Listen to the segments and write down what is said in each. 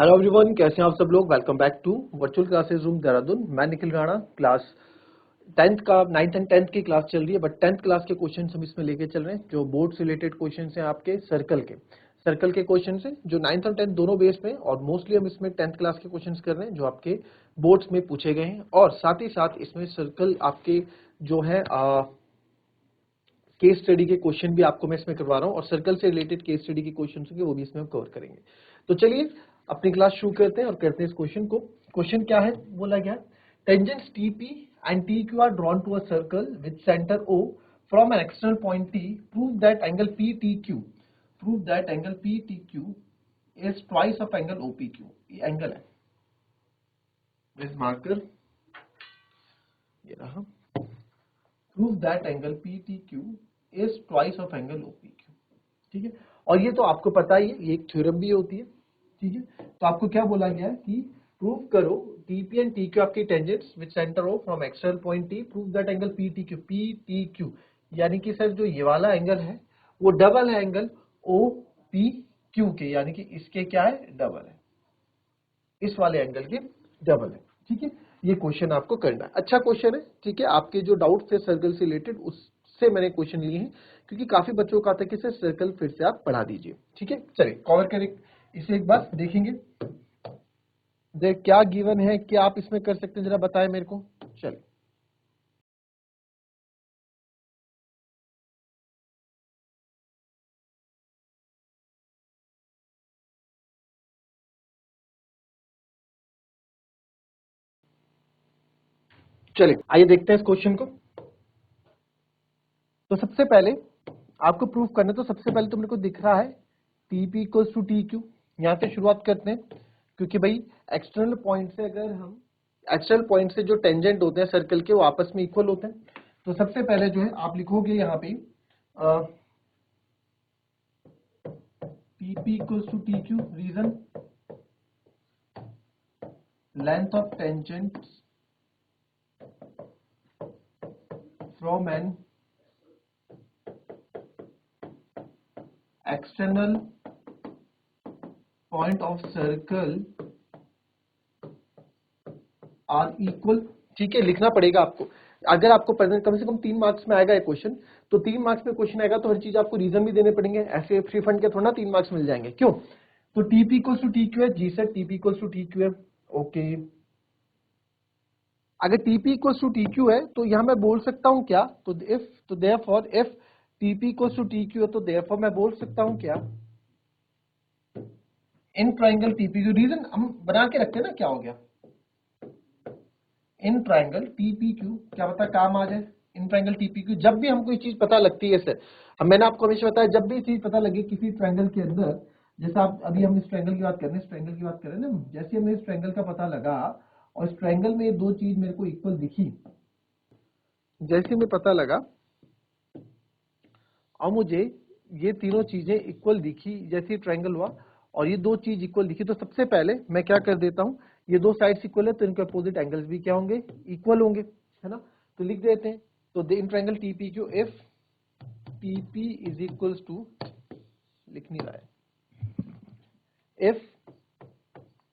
Hello everyone, कैसे हैं आप सब लोग। Welcome back to virtual classes room Dehradun. मैं निखिल राणा। क्लास 10th का 9th एंड 10th की क्लास चल रही है, बट 10th क्लास के क्वेश्चन हम इसमें लेके चल रहे हैं जो बोर्ड से रिलेटेड क्वेश्चन हैं आपके सर्कल के क्वेश्चन हैं जो 9th और 10th दोनों बेस में, और मोस्टली हम इसमें 10th क्लास के क्वेश्चन कर रहे हैं जो आपके बोर्ड्स में पूछे गए हैं। और साथ ही साथ इसमें सर्कल आपके जो है केस स्टडी के क्वेश्चन भी आपको मैं इसमें करवा रहा हूं, और सर्कल से रिलेटेड केस स्टडी के क्वेश्चन होंगे वो भी इसमें हम कवर करेंगे। तो चलिए अपनी क्लास शुरू करते हैं और करते हैं इस क्वेश्चन को। क्वेश्चन क्या है, बोला गया tangents TP and TQ are drawn to a circle with centre O from an external point T. Prove that angle PTQ is twice of angle OPQ. ये एंगल है, इस मार्कर ये रहा। Prove that angle PTQ is twice of angle OPQ. ठीक है, और ये तो आपको पता ही है, ये एक थ्योरम भी होती है। ठीक है, तो आपको क्या बोला गया है कि प्रूव करो टीपी एंड टीक्यू आपकी tangents with centre O from external point T. Prove that angle PTQ यानी कि सर जो ये वाला एंगल है वो डबल है एंगल ओ पी क्यू के, यानी कि इसके क्या है, डबल है, इस वाले एंगल के डबल है। ठीक है, ये क्वेश्चन आपको करना है। अच्छा क्वेश्चन है। ठीक है, आपके जो डाउट थे सर्कल से रिलेटेड उससे मैंने क्वेश्चन लिए हैं, क्योंकि काफी बच्चों का आता है कि सर सर्कल फिर से आप पढ़ा दीजिए। ठीक है, चलिए कवर करें इसे एक बार देखेंगे देख क्या गिवन है, क्या आप इसमें कर सकते हैं, जरा बताएं मेरे को। चलिए चलिए आइए देखते हैं इस क्वेश्चन को। तो सबसे पहले आपको प्रूफ करना है, तो सबसे पहले तो मेरे को दिख रहा है TP equals to T Q. यहां से शुरुआत करते हैं, क्योंकि भाई एक्सटर्नल पॉइंट से अगर हम एक्सटर्नल पॉइंट से जो टेंजेंट होते हैं सर्कल के वो आपस में इक्वल होते हैं। तो सबसे पहले जो है आप लिखोगे यहाँ पे TP equals to T Q. Reason length of tangent from an external point of circle are equal. ठीक है, लिखना पड़ेगा आपको। अगर आपको कम से कम 3 मार्क्स में आएगा ये क्वेश्चन, तो 3 मार्क्स में क्वेश्चन आएगा तो हर चीज आपको रीजन भी देने पड़ेंगे। ऐसे फ्री फंड के थोड़ा 3 मार्क्स मिल जाएंगे, क्यों। तो TP equals to T Q है। जी sir, TP equals to T Q है। ओके, अगर TP equals to T Q है तो यहां मैं बोल सकता हूं क्या, तो therefore if TP equals to T Q है तो देयरफॉर मैं बोल सकता हूं क्या, इन ट्राइंगल टीपी क्यू। रीजन हम बना के रखते हैं ना, क्या हो गया, इन ट्राइंगल टीपीक्यू, क्या पता काम आ जाए। इन ट्राइंगल टीपीक्यू, जब भी हमको ये चीज पता लगती है सर, हम मैंने आपको हमेशा बताया जब भी चीज पता लगे किसी ट्राइंगल के अंदर, जैसा आप अभी हम इस ट्राइंगल की बात कर रहे हैं, इस ट्राइंगल की बात कर रहे हैं ना, जैसे हमें इस ट्राइंगल का पता लगा और इस ट्राइंगल में ये दो चीज मेरे को इक्वल दिखी, जैसे हमें पता लगा और मुझे ये तीनों चीजें इक्वल दिखी, जैसे ट्राइंगल हुआ और ये दो चीज इक्वल दिखी, तो सबसे पहले मैं क्या कर देता हूं, ये दो साइड्स इक्वल है तो इनके अपोजिट एंगल्स भी क्या होंगे, इक्वल होंगे, है ना। तो लिख देते हैं, तो in triangle TP Q if TP is equals to, लिख नहीं रहा है, if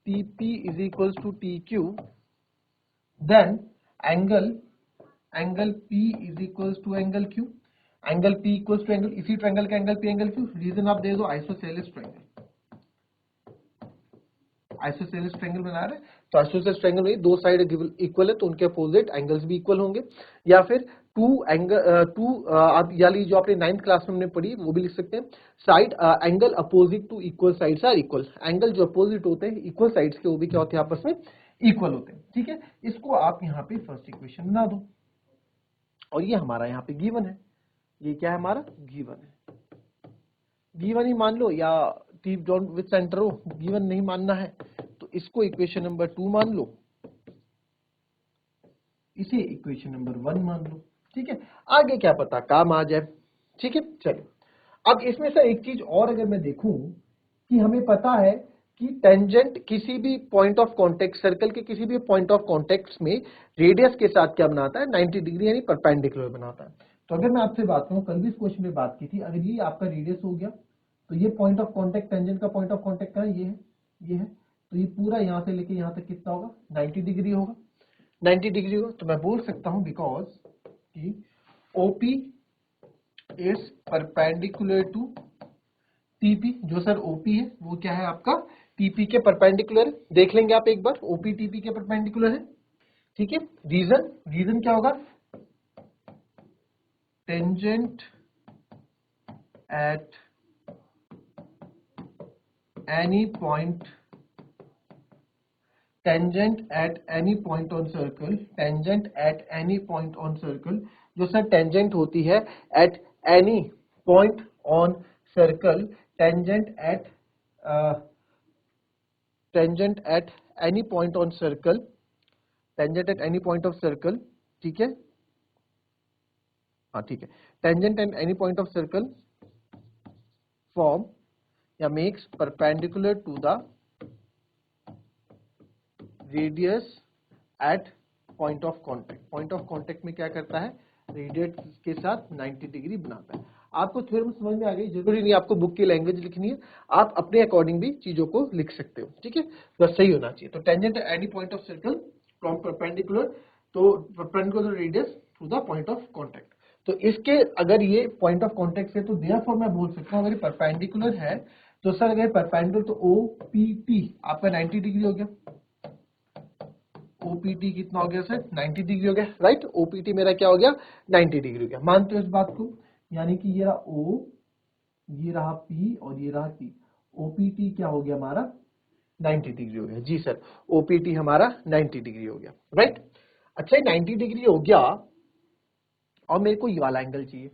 TP is equals to T Q then angle P is equals to angle Q। Angle P equals to angle, इसी ट्रायंगल का angle P angle Q। Reason आप दे दो, isosceles triangle, isosceles triangle बना रहे हैं, तो आइसोसेलेस ट्रायंगल में दो साइड इक्वल है तो उनके अपोजिट एंगल्स भी इक्वल होंगे। या फिर आप याली जो आपने 9th क्लास में हमने पढ़ी वो भी लिख सकते हैं, side angle opposite to equal sides are equal. Angle जो अपोजिट होते हैं इक्वल साइड्स के वो भी क्या होते हैं, आपस में इक्वल होते हैं। ठीक है, इसको आप यहाँ पे फर्स्ट इक्वेशन बना दो, और ये हमारा यहाँ पे गिवन है, ये क्या है हमारा गिवन है, गिवन ही मान लो, या टीप डॉट विद सेंटर हो, गिवन नहीं मानना है तो इसको इक्वेशन नंबर 2 मान लो, इसे इक्वेशन नंबर 1 मान लो। ठीक है, आगे क्या पता काम आ जाए। ठीक है, चलो अब इसमें से एक चीज और अगर मैं देखूं कि हमें पता है कि टेंजेंट किसी भी पॉइंट ऑफ कांटेक्ट, सर्कल के किसी भी पॉइंट ऑफ कांटेक्ट में रेडियस के साथ क्या बनाता है, 90 डिग्री यानी परपेंडिकुलर बनाता है। तो अगर मैं आपसे बात करूं, कल भी इस क्वेश्चन में बात की थी, अगर ये आपका रेडियस हो गया तो ये पॉइंट ऑफ कांटेक्ट, टेंजेंट का पॉइंट ऑफ कांटेक्ट का ये है, ये है, तो ये पूरा यहाँ से लेके यहाँ तक कितना होगा, 90 डिग्री होगा। 90 डिग्री होगा तो मैं बोल सकता हूँ बिकॉज कि OP is perpendicular to TP। जो सर OP है वो क्या है आपका TP के परपेंडिकुलर है। देख लेंगे आप एक बार, OP TP के परपेंडिकुलर है, ठीक है। रीजन क्या होगा, tangent at any point, tangent at any point on circle, tangent at any point on circle. जो सर टेंजेंट होती है at any point on circle, tangent at any point on circle, tangent at any point of circle, ठीक है, हाँ ठीक है, tangent at any point of circle form या makes perpendicular to the radius at point of contact. Point of contact में क्या करता है, रेडियस के साथ 90 डिग्री बनाता है। आपको थ्योरम समझ में आ गई, जरूरी नहीं आपको बुक की लैंग्वेज लिखनी है, आप अपने अकॉर्डिंग भी चीजों को लिख सकते हो, ठीक है, बस सही होना चाहिए। तो tangent any point of circle from perpendicular, तो perpendicular radius to the point of contact. तो इसके अगर ये पॉइंट ऑफ कांटेक्ट से, तो देयरफॉर मैं बोल सकता हूँ अगर ये परपेंडिकुलर है तो सर अगर परपेंडिकुलर तो OPT आपका 90 डिग्री हो गया। OPT कितना हो गया सर, 90 डिग्री हो गया, राइट। OPT मेरा क्या हो गया, 90 डिग्री हो गया। मानते हो इस बात को, यानी कि ये रहा O, ये रहा P और ये रहा T। OPT क्या हो गया हमारा, 90 डिग्री हो गया। जी सर, OPT हमारा 90 डिग्री हो गया, राइट। अच्छा 90 डिग्री हो गया और मेरे को ये वाला एंगल चाहिए।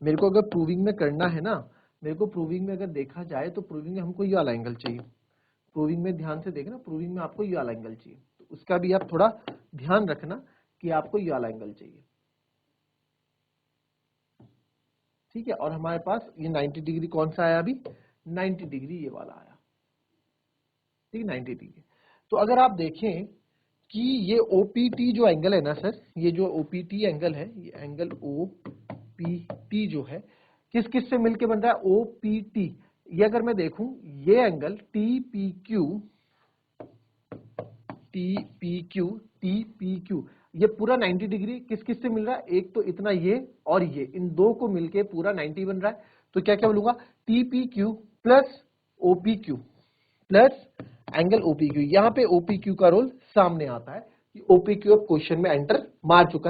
मेरे को अगर प्रूविंग में करना है ना, मेरे को प्रूविंग में अगर देखा जाए तो प्रूविंग में हमको ये वाला एंगल चाहिए। प्रूविंग में ध्यान से देखना, प्रूविंग में आपको ये वाला एंगल चाहिए, तो उसका भी आप थोड़ा ध्यान रखना कि आपको ये वाला एंगल चाहिए, ठीक है। और हमारे पास ये 90 डिग्री कौन सा आया अभी, 90 डिग्री ये वाला आया, ठीक, 90 डिग्री। तो अगर आप देखें कि ये OPT जो एंगल है ना सर, ये जो OPT एंगल है, ये एंगल OPT जो है किस किस से मिलके बन रहा है, OPT। ये अगर मैं देखूं ये एंगल TPQ ये पूरा 90 डिग्री किस किस से मिल रहा है, एक तो इतना ये और ये, इन दो को मिलके पूरा 90 बन रहा है। तो क्या क्या बोलूंगा, TPQ plus OPQ plus angle OPQ। यहाँ पे OPQ का रोल सामने आता है कि OPQ अब क्वेश्चन में एंट्री मार चुका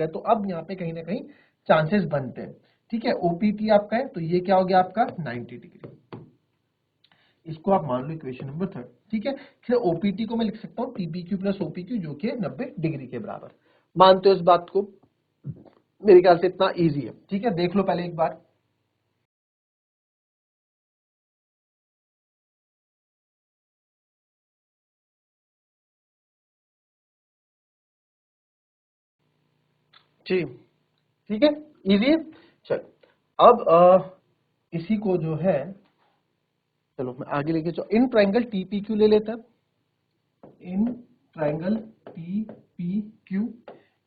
है, तो अब यहाँ पे कहीं ना कहीं चांसेस बनते हैं, ठीक है। OPT आपका है तो ये क्या हो गया आपका 90 डिग्री, इसको आप मान लो इक्वेशन नंबर 3, ठीक है। फिर OPT को मैं लिख सकता हूँ TPQ प्लस OPQ जो कि 90 डिग्री के बराबर। मानते हो इस बात को, मेरे ख्याल से इतना इजी है, ठीक है। देख लो पहले एक बार, जी ठीक है, इजी है। चल अब इसी को जो है, चलो मैं आगे लेके चलो, इन ट्रायंगल TPQ ले लेते हैं, in triangle TPQ,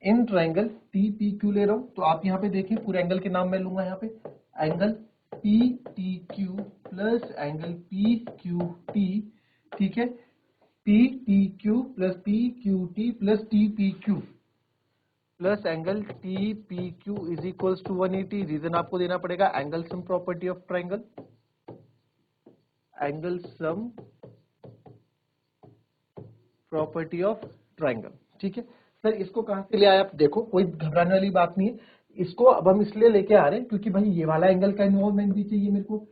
in triangle TPQ ले रहा हूं। तो आप यहाँ पे देखिए पूरे एंगल के नाम मैं लूंगा यहाँ पे, angle PTQ plus angle PQT, ठीक है, PTQ plus PQT plus TPQ plus angle TPQ is equals to 180। Reason आपको देना पड़ेगा angle sum property of triangle, angle sum property of triangle, ठीक है। सर इसको कहां से ले आए आप, देखो कोई घबराने वाली बात नहीं है, इसको अब हम इसलिए लेके आ रहे हैं क्योंकि भाई ये वाला एंगल का इन्वॉल्वमेंट भी चाहिए मेरे को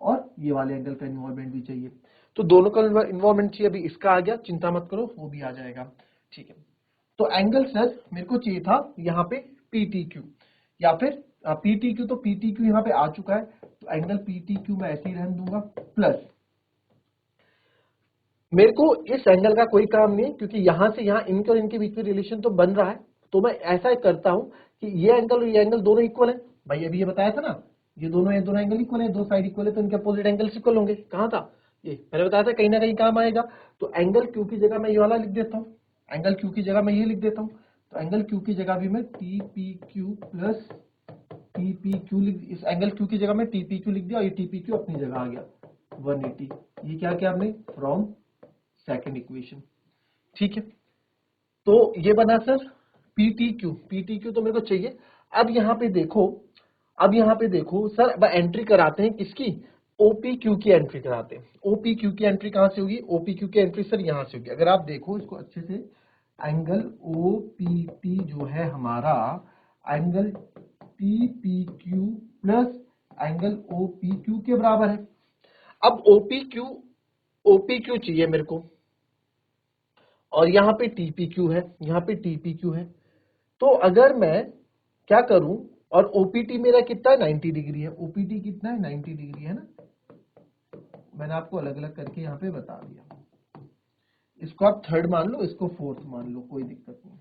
और ये वाले एंगल का इन्वॉल्वमेंट भी चाहिए, तो दोनों का इन्वॉल्वमेंट चाहिए। अभी इसका आ गया, चिंता मत करो वो भी आ जाएगा, ठीक है। तो एंगल सर मेरे को चाहिए था यहाँ पे PTQ या फिर PTQ, तो PTQ यहाँ पे आ चुका है, तो एंगल PTQ मैं ऐसे ही रहने दूंगा, प्लस मेरे को इस एंगल का कोई काम नहीं क्योंकि यहां से यहां इनके और इनके बीच में रिलेशन तो बन रहा है, तो मैं ऐसा करता हूं कि ये एंगल और ये एंगल दोनों इक्वल है। भाई अभी ये बताया था ना, ये दोनों एंगल इक्वल है, दो साइड इक्वल है, तो इनके अपोजिट एंगल्स इक्वल होंगे। कहां था ये, मैंने बताया था कहीं ना कहीं काम आएगा। तो एंगल क्यू की जगह मैं ये वाला लिख देता हूँ, एंगल क्यू की जगह मैं ये लिख देता हूँ, तो एंगल क्यू की जगह भी मैं TPQ प्लस TPQ लिख, इस एंगल क्यू की जगह में TPQ लिख दिया और ये TPQ अपनी जगह आ गया 180। ये क्या क्या हमने, फ्रॉम सेकंड इक्वेशन। ठीक है, तो ये बना सर PTQ। PTQ तो मेरे को चाहिए। अब यहाँ पे देखो सर, अब एंट्री कराते हैं किसकी, OPQ की एंट्री कराते हैं। OPQ की एंट्री कहां से होगी, OPQ की एंट्री सर यहां से होगी। अगर आप देखो इसको अच्छे से, एंगल OPT जो है हमारा, angle TPQ plus angle OPQ के बराबर है। अब OPQ चाहिए मेरे को, और यहाँ पे TPQ है, यहाँ पे TPQ है। तो अगर मैं क्या करूं, और OPT मेरा कितना है, 90 डिग्री है। OPT कितना है, 90 डिग्री है ना, मैंने आपको अलग अलग करके यहाँ पे बता दिया। इसको आप थर्ड मान लो, इसको फोर्थ मान लो, कोई दिक्कत नहीं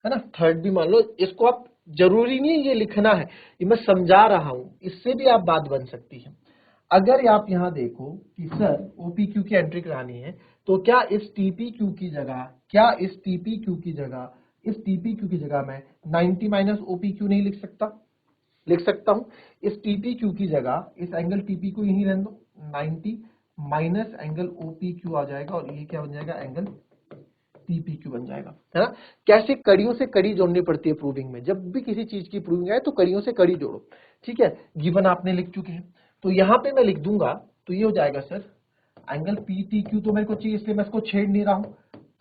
है ना, थर्ड भी मान लो। इसको आप, जरूरी नहीं ये लिखना है, ये मैं समझा रहा हूं, इससे भी आप बात बन सकती है। अगर आप यहां देखो कि सर OPQ की एंट्री करानी है, तो क्या इस TPQ की जगह मैं 90 माइनस OPQ नहीं लिख सकता, लिख सकता हूं। इस TPQ की जगह इस एंगल TP को यहीं रहने दो, 90 माइनस एंगल OPQ आ जाएगा, और ये क्या बन जाएगा, एंगल TPQ बन जाएगा, है ना। कैसे, कड़ियों से कड़ी जोड़नी पड़ती है प्रूविंग में। जब भी किसी चीज की प्रूविंग आए तो कड़ियों से कड़ी जोड़ो। ठीक है, गिवन आपने लिख चुके हैं, तो यहां पे मैं लिख दूंगा, तो ये हो जाएगा सर एंगल PTQ तो मेरे को चाहिए, इसलिए मैं इसको छेड़ नहीं रहा हूं।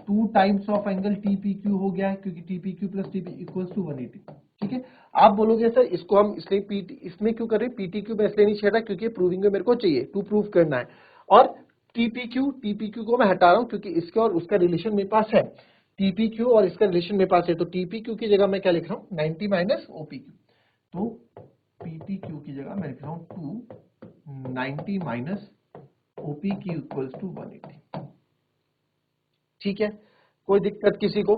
2 टाइम्स ऑफ एंगल TPQ हो गया है, क्योंकि TPQ plus TP equals to 180। ठीक है, आप बोलोगे सर इसको हम इसलिए इसमें क्यों कर रहे हैं, PTQ में इसलिए नहीं छेड़ रहा क्योंकि प्रूविंग में मेरे को चाहिए, टू प्रूव करना है। और TPQ को मैं हटा रहा हूं क्योंकि इसके और उसका रिलेशन मेरे पास है। TPQ और इसका रिलेशन मेरे पास है, तो TPQ की जगह मैं क्या लिख रहा हूं, 90 माइनस OPQ। तो PTQ की जगह मैं लिख रहा हूं 290 माइनस OPQ इक्वल्स टू 180। ठीक है, कोई दिक्कत किसी को,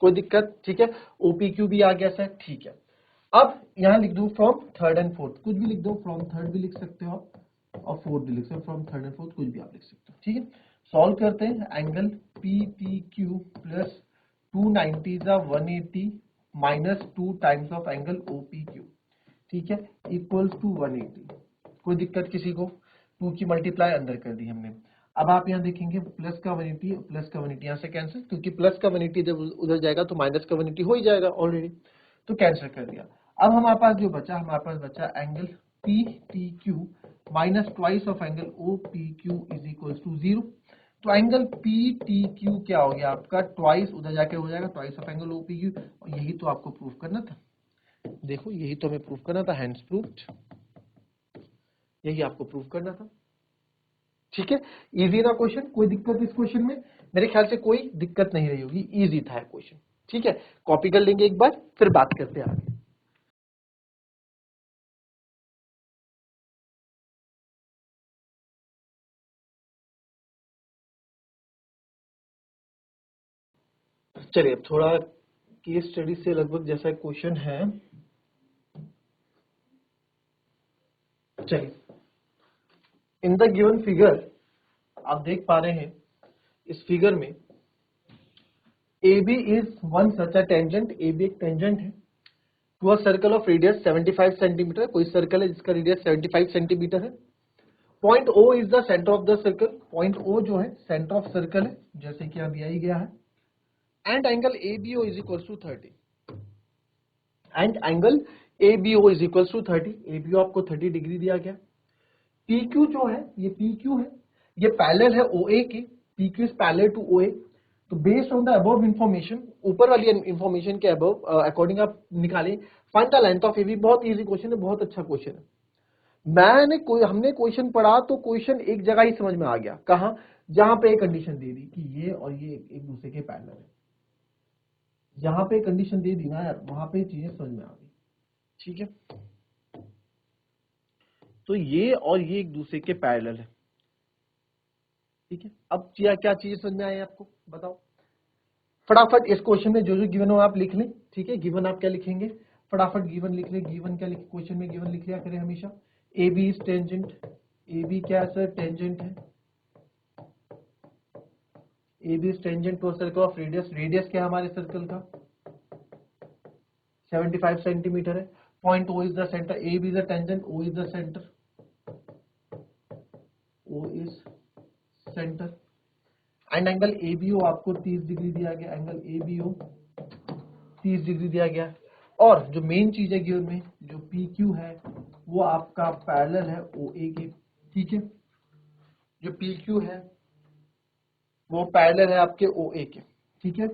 कोई दिक्कत, ठीक है। OPQ भी आ गया सर, ठीक है। अब यहां लिख दूं फ्रॉम थर्ड एंड फोर्थ, कुछ भी लिख दो, फ्रॉम थर्ड भी लिख सकते हो आप, और फोर्थ भी लिख सकते हो, फ्रॉम थर्ड एंड फोर्थ कुछ भी आप लिख सकते हो। ठीक है, सॉल्व करते हैं। Angle PTQ plus 290 180 minus 2 times of angle OPQ, ठीक है, इक्वल्स टू 180। कोई दिक्कत किसी को, 2 की मल्टीप्लाई अंदर कर दी हमने। अब आप यहाँ देखेंगे प्लस का 180, प्लस का 180 यहाँ से कैंसिल, क्योंकि प्लस का 180 जब उधर जाएगा तो माइनस का 180 हो ही जाएगा ऑलरेडी, तो कैंसिल कर दिया। अब हमारे पास जो बचा, हमारे पास बचा angle PTQ minus twice of angle OPQ is equals to 0। तो एंगल PTQ क्या हो गया आपका, ट्वाइस उधर जाके हो जाएगा ट्वाइस ऑफ एंगल OPQ, और यही तो आपको प्रूफ करना था। देखो यही तो हमें प्रूफ करना था, हैंड्स प्रूफ्ड, यही आपको प्रूफ करना था। ठीक है, इजी ना क्वेश्चन, कोई दिक्कत इस क्वेश्चन में, मेरे ख्याल से कोई दिक्कत नहीं रही होगी, इजी था क्वेश्चन। ठीक है, कॉपी कर लेंगे एक बार, फिर बात करते हैं आगे। चलिए, अब थोड़ा केस स्टडी से लगभग जैसा क्वेश्चन है। चलिए, इन द गिवन फिगर आप देख पा रहे हैं, इस फिगर में AB is one such a tangent, AB एक टेंजेंट है to a circle of radius 75 centimetre. कोई सर्कल है जिसका रेडियस 75 सेंटीमीटर है। Point O is the centre of the circle, point O जो है सेंटर ऑफ सर्कल है, जैसे कि अभी आई गया है। And angle ABO is equal to 30, and angle ABO is equal to 30, ABO आपको 30 डिग्री दिया गया। PQ जो है, ये PQ है, ये पैरेलल है OA के, PQ is parallel to OA। तो based on the above information, ऊपर वाली इंफॉर्मेशन के अबव अकॉर्डिंग आप निकालें find the length of AB। बहुत इजी क्वेश्चन है, बहुत अच्छा क्वेश्चन है। हमने क्वेश्चन पढ़ा तो क्वेश्चन एक जगह ही समझ में आ गया, कहां, जहां पे एक कंडीशन दे दी कि ये और ये एक दूसरे के पैरेलल है, जहां पे कंडीशन दे दी ना यार, वहां पे चीजें समझ में आ गई। ठीक है, तो ये और ये एक दूसरे के पैरेलल है। ठीक है, अब क्या चीजें समझ में आई आपको, बताओ फटाफट। इस क्वेश्चन में जो जो गिवन हो आप लिख लें। ठीक है, गिवन आप क्या लिखेंगे, फटाफट गिवन लिख ले। गिवन क्या लिख, क्वेश्चन में गिवन लिख लिया करें हमेशा। AB इज टेंजेंट, AB क्या है सर, टेंजेंट है। AB is tangent to circle of radius, radius क्या है हमारे सर्कल का, 75 सेंटीमीटर है। Point O is the centre, AB is the tangent, O is the centre, O is centre. And angle ABO आपको 30 degree दिया गया, angle ABO 30 degree दिया गया। और जो मेन चीज है गिवन में, जो PQ है वो आपका पैरेलल है OA के, ठीक है, जो PQ है वो पैरेलल है आपके OA के, ठीक है,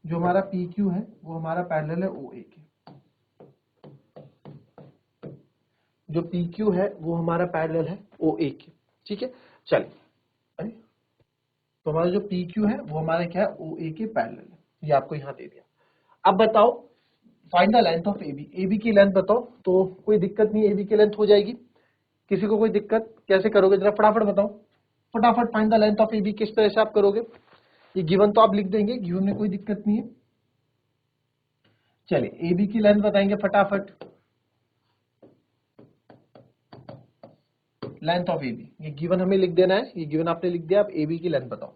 जो हमारा PQ है वो हमारा पैरेलल है OA के, जो PQ है वो हमारा पैरेलल है OA के, ठीक है। चलिए, अरे तो हमारा जो PQ है वो हमारा क्या है, OA के पैरेलल है, ये आपको यहाँ दे दिया। अब बताओ find the length of AB, AB की लेंथ बताओ। तो कोई दिक्कत नहीं, AB की लेंथ हो जाएगी, किसी को कोई दिक्कत? कैसे करोगे जरा फटाफट बताओ, फटाफट find the length of AB किस तरह से आप करोगे? ये गिवन तो आप लिख देंगे, गिवन में कोई दिक्कत नहीं है। चलिए AB की लेंथ बताएंगे फटाफट, लेंथ ऑफ AB, ये गिवन हमें लिख देना है, ये गिवन आपने लिख दिया, आप AB की लेंथ बताओ।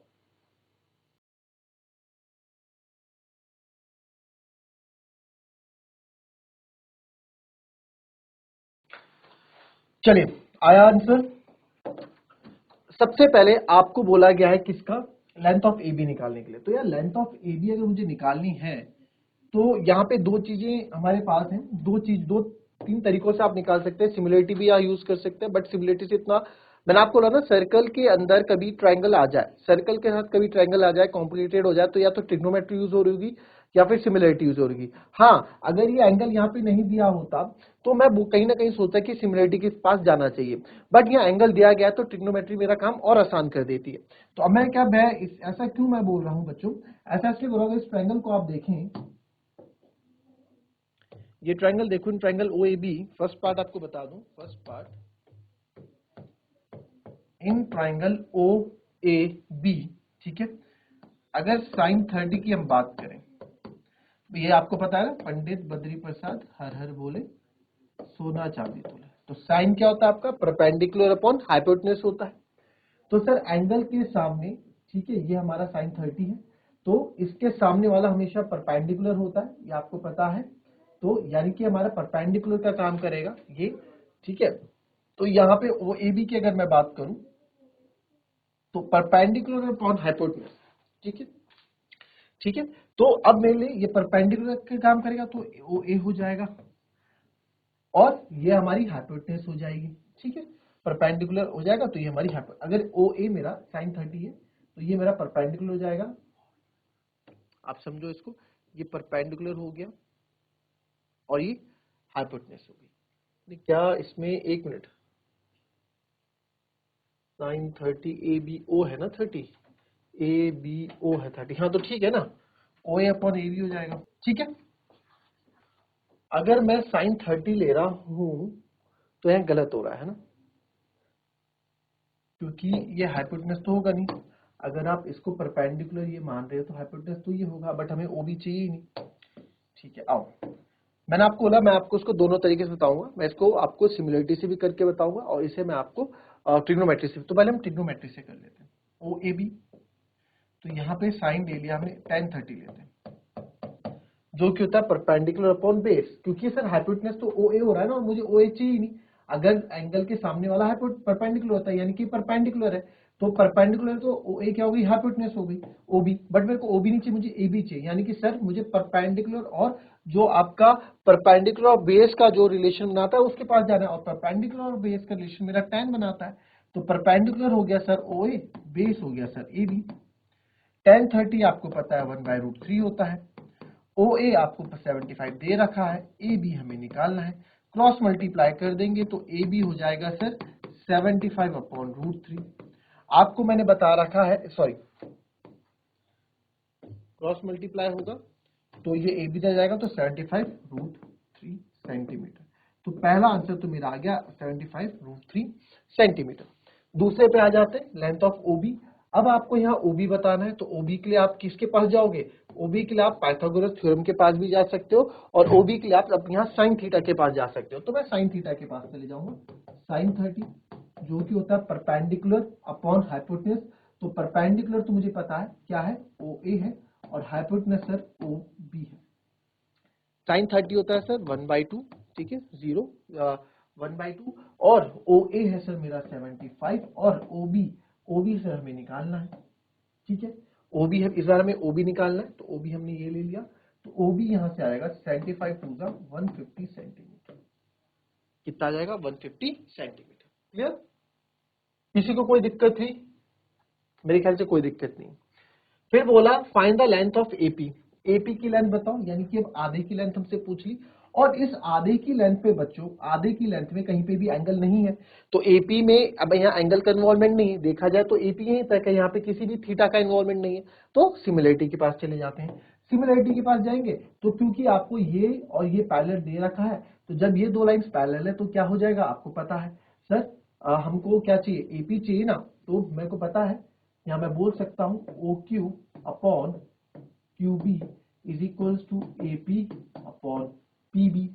चलिए आया आंसर। सबसे पहले आपको बोला गया है किसका, लेंथ ऑफ AB निकालने के लिए। तो यार लेंथ ऑफ AB अगर मुझे निकालनी है तो यहाँ पे दो चीजें हमारे पास हैं, दो तीन तरीकों से आप निकाल सकते हैं। सिमिलरिटी भी आप यूज कर सकते हैं, बट सिमिलरिटी से इतना, मैंने आपको बोला ना, सर्कल के अंदर कभी ट्रायंगल आ जाए, सर्कल के साथ कभी ट्रायंगल आ जाए, कॉम्प्लिकेटेड हो जाए, तो या तो ट्रिग्नोमेट्री यूज हो रही होगी या फिर सिमिलरिटी यूज हो रही। हाँ, अगर ये एंगल यहाँ पे नहीं दिया होता तो मैं कहीं ना कहीं सोचता कि सिमिलरिटी के पास जाना चाहिए, बट यहाँ एंगल दिया गया तो ट्रिग्नोमेट्री मेरा काम और आसान कर देती है। तो अब ऐसा क्यों मैं बोल रहा हूँ बच्चों, ऐसा इसलिए बोल रहा हूँ, इस ट्रायंगल को आप देखें, ये ट्रायंगल देखो, ट्रायंगल OAB, फर्स्ट पार्ट आपको बता दूं, first part in triangle OAB, ठीक है, अगर साइन 30 की हम बात करें तो ये आपको पता है ना, पंडित बद्री प्रसाद हर हर बोले सोना चांदी तोले। तो साइन क्या होता है आपका, परपेंडिकुलर अपॉन हाइपोटेन्यूज होता है। तो सर एंगल के सामने, ठीक है, ये हमारा साइन 30 है, तो इसके सामने वाला हमेशा परपेंडिकुलर होता है, ये आपको पता है। तो यानी कि हमारा परपेंडिकुलर का काम करेगा ये, ठीक है। तो यहाँ पे वो AB की अगर मैं बात करूं तो परपेंडिकुलर अपॉन हाइपोटेन्यूज, ठीक है, ठीक है। तो अब मेरे लिए ये परपेंडिकुलर का काम करेगा तो OA हो जाएगा और ये हमारी हाइपोटेन्यूज हो जाएगी, ठीक है, परपेंडिकुलर हो जाएगा तो ये हमारी अगर OA मेरा साइन 30 है तो ये मेरा परपेंडिकुलर हो जाएगा, आप समझो इसको, ये परपेंडिकुलर हो गया और ये हाइपोटेन्यूज हो गई। क्या इसमें, एक मिनट, साइन 30 ABO है ना, 30 ABO है 30, हाँ तो ठीक है ना, OA अपॉन AB हो जाएगा, ठीक है। अगर मैं साइन 30 ले रहा हूं तो यह गलत हो रहा है ना, क्योंकि ये हाइपोटेन्यूज तो होगा नहीं। अगर आप इसको परपेंडिकुलर ये मान रहे हो तो हाइपोटेन्यूज तो ये होगा, बट हमें OB चाहिए ही नहीं, ठीक है। आओ, मैंने आपको बोला, मैं आपको इसको दोनों तरीके से बताऊंगा, मैं इसको आपको सिमिलरिटी से भी करके बताऊंगा और इसे मैं आपको ट्रिग्नोमेट्री से। तो पहले हम ट्रिग्नोमेट्री से कर लेते हैं, OAB, तो यहाँ पे साइन ले लिया हमने, tan 30 लेते हैं, जो कि होता है परपेंडिकुलर अपॉन बेस, क्योंकि सर हाइपोटेन्यूज तो OA हो रहा है ना और मुझे OA चाहिए नहीं। अगर एंगल के सामने वाला परपेंडिकुलर होता है यानी कि परपेंडिकुलर है, तो परपेंडिकुलर तो OA क्या हो गई, हाइपोटेन्यूज हो गई OB, बट मेरे को OB नहीं चाहिए, मुझे AB चाहिए, यानी कि सर मुझे परपेंडिकुलर और जो आपका परपेंडिकुलर और बेस का जो रिलेशन बनाता है उसके पास जाना है, और परपेंडिकुलर और बेस का रिलेशन मेरा tan बनाता है। तो परपेंडिकुलर हो गया सर OA, बेस हो गया सर AB। tan 30 आपको पता है 1/√3 होता है, OA आपको 75 दे रखा है, AB हमें निकालना है, क्रॉस मल्टीप्लाई कर देंगे तो AB हो जाएगा सर 75/√3। आपको मैंने बता रखा है, सॉरी, क्रॉस मल्टीप्लाई होगा तो ये AB दे जाएगा तो 75√3 सेंटीमीटर। तो पहला आंसर तो मेरा आ गया 75√3 सेंटीमीटर। दूसरे पे आ जाते हैं, लेंथ ऑफ OB। अब आपको यहाँ OB बताना है, तो OB के लिए आप किसके पास जाओगे, OB के लिए आप पाइथागोरस थ्योरम के पास भी जा सकते हो और OB के लिए आप यहाँ साइन थीटा के पास जा सकते हो। तो मैं साइन थीटा के पास चले जाऊंगा, साइन 30 जो कि होता है परपेंडिकुलर अपॉन हाइपोटेन्यूज। तो परपेंडिकुलर तो मुझे पता है क्या है, OA है, और हाइपोटेन्यूज सर OB है। साइन 30 होता है सर 1/2, ठीक है, 0 1/2, और OA है सर मेरा 75 और OB सर हमें निकालना है, ठीक है। OB है, इस बार हमें OB निकालना है, तो OB हमने ये ले लिया, तो OB यहां से आएगा 75 टू 150 सेंटीमीटर। कितना आ जाएगा? 150 सेंटीमीटर। क्लियर? किसी को कोई दिक्कत थी? मेरे ख्याल से कोई दिक्कत नहीं। फिर बोला find the length of AP। AP की लेंथ बताओ, यानी कि अब आधे की लेंथ हमसे पूछ ली, और इस आधे की लेंथ पे बच्चों, आधे की लेंथ में कहीं पे भी एंगल नहीं है, तो AP में अब यहाँ एंगल का इन्वॉल्वमेंट नहीं है, देखा जाए तो AP यहीं तक है, यहाँ पे किसी भी थीटा का इन्वॉल्वमेंट नहीं है, तो सिमिलरिटी के पास चले जाते हैं। सिमिलरिटी के पास जाएंगे तो क्योंकि आपको ये और ये पैरेलल दे रखा है, तो जब ये दो लाइंस पैरेलल है तो क्या हो जाएगा आपको पता है। सर हमको क्या चाहिए? AP चाहिए ना, तो मेरे को पता है, यहाँ मैं बोल सकता हूं OQ upon QB is equals to AP upon PB।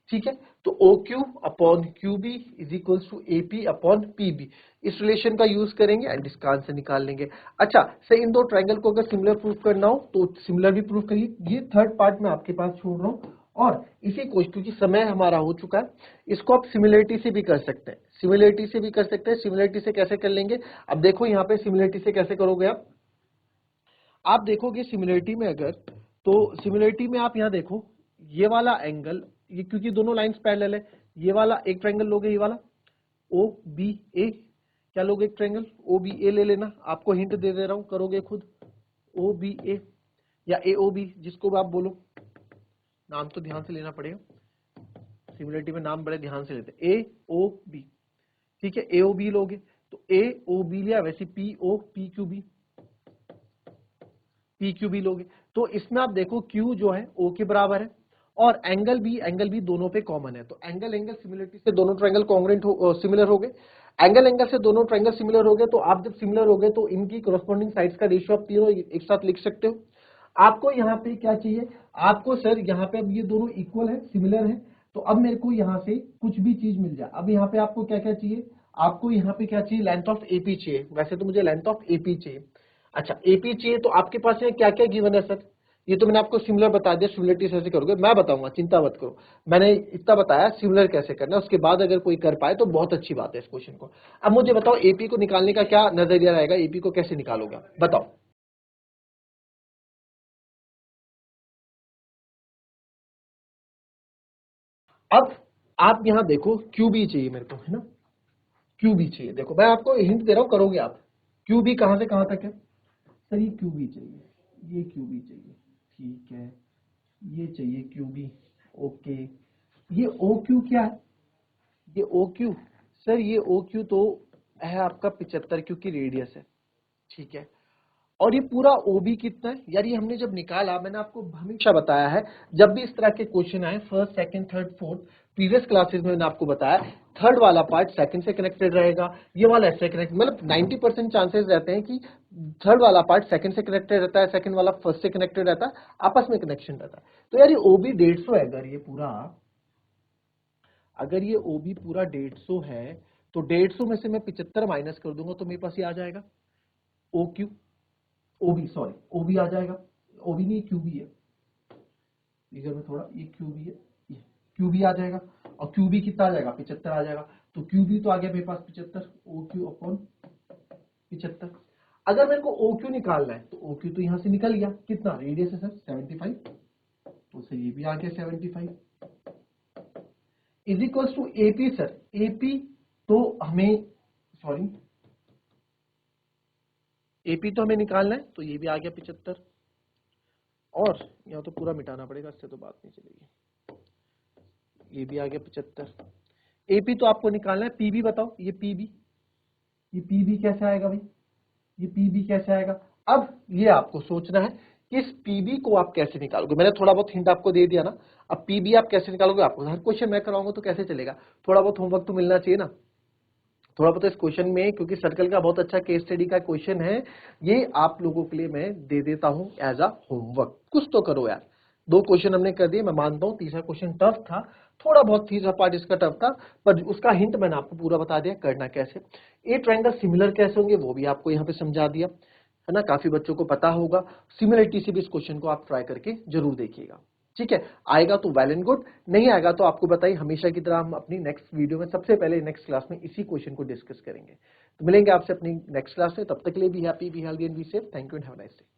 ठीक है, तो OQ upon QB is equals to AP upon PB, इस रिलेशन का यूज करेंगे एंड इसका आंसर निकाल लेंगे। अच्छा सर, इन दो ट्रायंगल को अगर सिमिलर प्रूफ करना हो तो सिमिलर भी प्रूफ करिए। ये थर्ड पार्ट मैं आपके पास छोड़ रहा हूं, और इसी को, क्योंकि समय हमारा हो चुका है, इसको आप सिमिलरिटी से भी कर सकते हैं, सिमिलरिटी से भी कर सकते हैं। सिमिलरिटी से कैसे कर लेंगे? अब देखो यहाँ पे सिमिलरिटी से कैसे करोगे आप देखोगे सिमिलरिटी में अगर, तो सिमिलरिटी में आप यहाँ देखो, ये वाला एंगल, ये क्योंकि दोनों लाइंस पैरेलल है, ये वाला एक ट्रायंगल लोगे, ये वाला OBA, क्या लोगे? एक ट्रायंगल OBA ले लेना, आपको हिंट दे दे रहा हूं, करोगे खुद। OBA या AOB, जिसको आप बोलो, नाम तो ध्यान से लेना पड़ेगा, सिमिलरिटी में नाम बड़े ध्यान से लेते हैं। AOB, ठीक है, AOB लोगे, तो AOB लिया, वैसे PQB लोगे, तो इसमें आप देखो Q जो है O के बराबर है, और एंगल भी दोनों पे कॉमन है, तो एंगल सिमिलरिटी से दोनों ट्रायंगल कॉन्ग्रुएंट सिमिलर हो गए। एंगल से दोनों ट्रायंगल सिमिलर हो गए, तो आप जब सिमिलर हो गए तो इनकी कॉरस्पॉन्डिंग साइड्स का रेशियो आप तीनों एक साथ लिख सकते हो। आपको यहाँ पे क्या चाहिए? आपको सर यहाँ पे अब ये दोनों इक्वल है, सिमिलर है, तो अब मेरे को यहाँ से कुछ भी चीज मिल जाए। अब यहाँ पे आपको क्या क्या चाहिए? आपको यहाँ पे क्या चाहिए? लेंथ ऑफ AP चाहिए, वैसे तो मुझे लेंथ ऑफ AP चाहिए। अच्छा AP चाहिए, तो आपके पास यहाँ क्या क्या गिवन है सर? ये तो मैंने आपको सिमिलर बता दिया, सिमिलरिटी कैसे करोगे मैं बताऊंगा, चिंता मत करो। मैंने इतना बताया सिमिलर कैसे करना है, उसके बाद अगर कोई कर पाए तो बहुत अच्छी बात है इस क्वेश्चन को। अब मुझे बताओ AP को निकालने का क्या नजरिया रहेगा, AP को कैसे निकालोगे बताओ। अब आप यहां देखो QB चाहिए मेरे को, है ना, QB चाहिए। देखो मैं आपको हिंट दे रहा हूं, करोगे आप। QB कहां से कहां तक है? सर ये QB चाहिए, ये QB चाहिए, ठीक है, ये चाहिए QB, ओके। ये OQ क्या है? ये OQ, सर ये OQ तो है आपका 75 क्योंकि रेडियस है, ठीक है। और ये पूरा OB कितना है यार? ये हमने जब निकाला, मैंने आपको हमेशा बताया है, जब भी इस तरह के क्वेश्चन आए, first second third fourth, previous classes में मैंने आपको बताया, थर्ड वाला पार्ट सेकंड से कनेक्टेड रहेगा, ये वाला इससे कनेक्ट, मतलब 90% चांसेस रहते हैं कि थर्ड वाला पार्ट सेकंड से कनेक्टेड रहता है, सेकंड वाला फर्स्ट से कनेक्टेड रहता है, आपस में कनेक्शन रहता है। तो यार ये OB 150 है, अगर ये पूरा, अगर ये OB पूरा 150 है, तो 150 में से मैं 75 माइनस कर दूंगा तो मेरे पास ये आ जाएगा OB, सॉरी OB आ जाएगा, OB नहीं QB है, इधर में थोड़ा, ये QB है, ये QB आ जाएगा, और QB कितना आ जाएगा? 75 आ जाएगा, तो QB तो आ गया मेरे पास 75, OQ अपॉन 75। अगर मेरे को OQ निकालना है तो OQ तो यहां से निकल गया, कितना रेडियस है सर? 75, तो सर ये भी आ गया 75 is equal to AP। Sir AP तो हमें, सॉरी AP तो हमें निकालना है, तो ये भी आ गया 75, और यहाँ तो पूरा मिटाना पड़ेगा, इससे तो बात नहीं चलेगी, ये भी आ गया 75। AP तो आपको निकालना है, PB बताओ, ये PB कैसे आएगा भाई? ये PB कैसे आएगा? अब ये आपको सोचना है कि इस PB को आप कैसे निकालोगे। मैंने थोड़ा बहुत हिंट आपको दे दिया ना, अब PB आप कैसे निकालोगे? आपको हर क्वेश्चन मैं कराऊंगा तो कैसे चलेगा, थोड़ा बहुत होमवर्क तो मिलना चाहिए ना, थोड़ा बहुत इस क्वेश्चन में, क्योंकि सर्कल का बहुत अच्छा केस स्टडी का क्वेश्चन है, ये आप लोगों के लिए मैं दे देता हूं एज अ होमवर्क, कुछ तो करो यार। 2 क्वेश्चन हमने कर दिए, मैं मानता हूं तीसरा क्वेश्चन टफ था, थोड़ा बहुत तीसरा पार्ट इसका टफ था, पर उसका हिंट मैंने आपको पूरा बता दिया करना कैसे। ए ट्रायंगल सिमिलर कैसे होंगे वो भी आपको यहाँ पे समझा दिया, है ना, काफी बच्चों को पता होगा। सिमिलरिटी से भी इस क्वेश्चन को आप ट्राई करके जरूर देखिएगा। ठीक है, आएगा तो वेल एंड गुड, नहीं आएगा तो आपको बताइए, हमेशा की तरह हम अपनी नेक्स्ट वीडियो में सबसे पहले नेक्स्ट क्लास में इसी क्वेश्चन को डिस्कस करेंगे। तो मिलेंगे आपसे अपनी नेक्स्ट क्लास में, तब तक के लिए be happy, be healthy and be safe. Thank you and have a nice day.